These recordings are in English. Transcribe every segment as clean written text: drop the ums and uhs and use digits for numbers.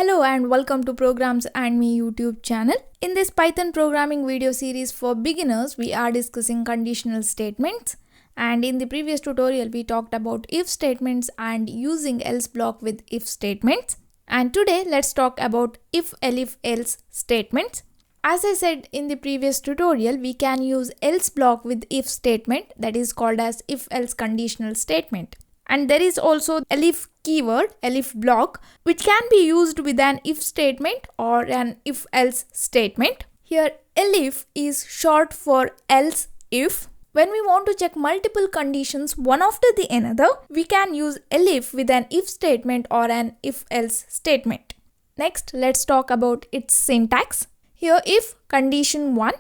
Hello and welcome to Programs and Me YouTube channel. In this Python programming video series for beginners, we are discussing conditional statements. And in the previous tutorial, we talked about if statements and using else block with if statements. And today, let's talk about if elif else statements. As I said in the previous tutorial, we can use else block with if statement, that is called as if else conditional statement. And there is also elif keyword, elif block, which can be used with an if statement or an if else statement. Here elif is short for else if. When we want to check multiple conditions one after the another, we can use elif with an if statement or an if else statement. Next, let's talk about its syntax. Here if condition 1,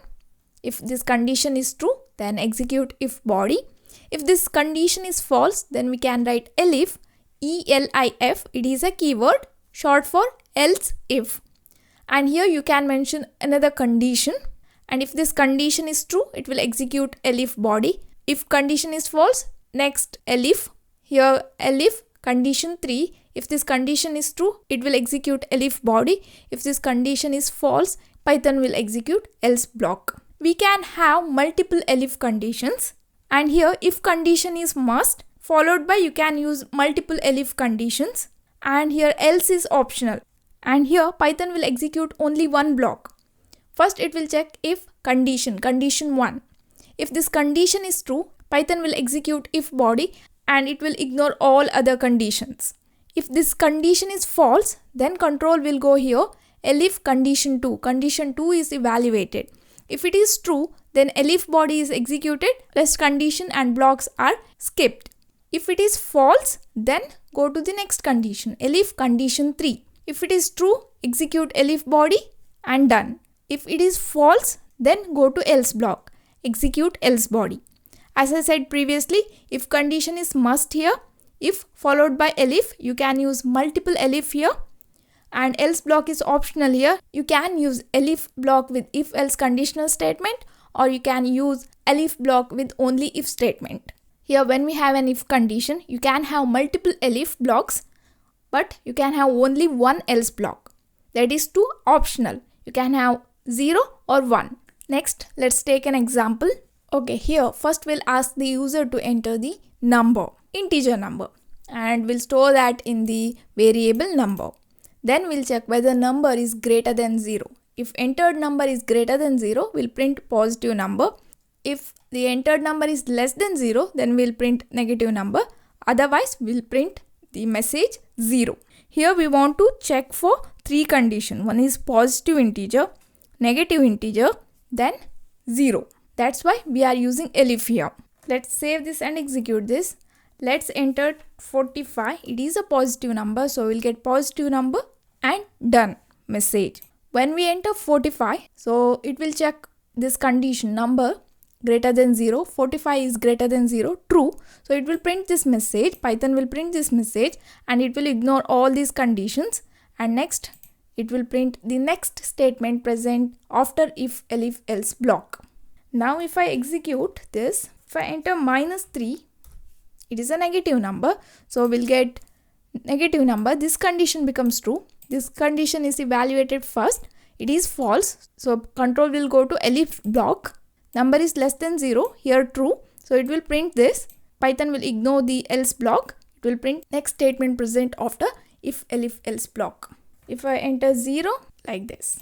if this condition is true, then execute if body. If this condition is false, then we can write elif, elif, it is a keyword short for else if. And here you can mention another condition. And if this condition is true, it will execute elif body. If condition is false, next elif. Here elif condition 3. If this condition is true, it will execute elif body. If this condition is false, Python will execute else block. We can have multiple elif conditions. And here if condition is must, followed by you can use multiple elif conditions. And here else is optional. And here Python will execute only one block. First it will check if condition 1. If this condition is true, Python will execute if body and it will ignore all other conditions. If this condition is false, then control will go here, elif condition 2. Condition 2 is evaluated. If it is true, then elif body is executed, rest condition and blocks are skipped. If it is false, then go to the next condition, elif condition 3. If it is true, execute elif body and done. If it is false, then go to else block, execute else body. As I said previously, if condition is must here, if followed by elif, you can use multiple elif here. And else block is optional here. You can use elif block with if else conditional statement, or you can use elif block with only if statement. Here when we have an if condition, you can have multiple elif blocks, but you can have only one else block. That is too optional. You can have 0 or 1. Next, let's take an example. Okay, here first we'll ask the user to enter the number, integer number, and we'll store that in the variable number. Then we'll check whether number is greater than 0. If entered number is greater than 0, we'll print positive number. If the entered number is less than 0, then we'll print negative number. Otherwise, we'll print the message 0. Here we want to check for 3 conditions. One is positive integer, negative integer, then 0. That's why we are using elif here. Let's save this and execute this. Let's enter 45. It is a positive number, so we'll get positive number and done message. When we enter 45, so it will check this condition number greater than 0. 45 is greater than 0, true. So it will print this message. Python will print this message and it will ignore all these conditions. And next, it will print the next statement present after if elif else block. Now if I execute this, if I enter -3, it is a negative number. So we'll get negative number. This condition becomes true. This condition is evaluated first. It is false. So control will go to elif block. Number is less than 0. Here true. So it will print this. Python will ignore the else block. It will print next statement present after if elif else block. If I enter 0 like this,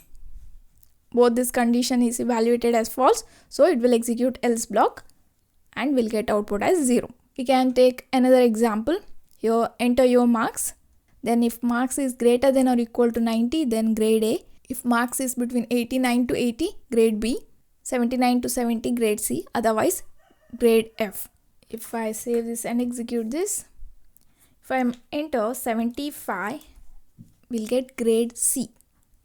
both this condition is evaluated as false. So it will execute else block and will get output as 0. We can take another example. Here enter your marks. Then if marks is greater than or equal to 90, then grade A. If marks is between 89 to 80, grade B. 79 to 70, grade C. Otherwise, grade F. If I save this and execute this, if I enter 75, we'll get grade C.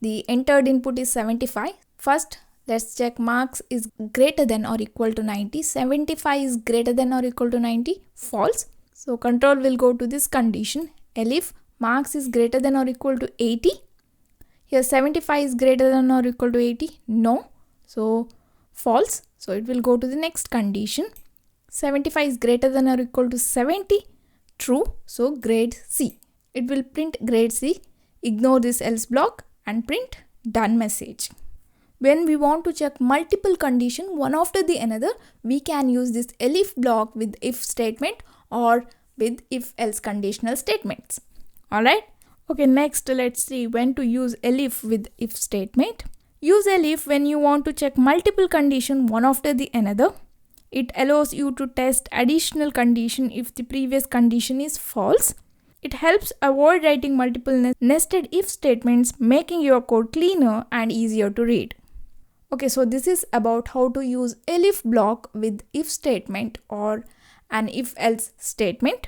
The entered input is 75. First, let's check marks is greater than or equal to 90. 75 is greater than or equal to 90. False. So control will go to this condition. Elif marks is greater than or equal to 80. Here 75 is greater than or equal to 80. No. So false. So it will go to the next condition. 75 is greater than or equal to 70. True. So grade C. It will print grade C. ignore this else block and print done message. When we want to check multiple conditions one after the another, we can use this elif block with if statement or with if else conditional statements. Alright? Okay, next let's see when to use elif with if statement. Use elif when you want to check multiple conditions one after the another. It allows you to test additional condition if the previous condition is false. It helps avoid writing multiple nested if statements, making your code cleaner and easier to read. Okay, so this is about how to use elif block with if statement or an if else statement.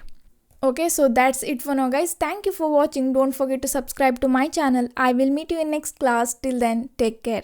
Okay, so that's it for now guys. Thank you for watching. Don't forget to subscribe to my channel. I will meet you in next class. Till then, take care.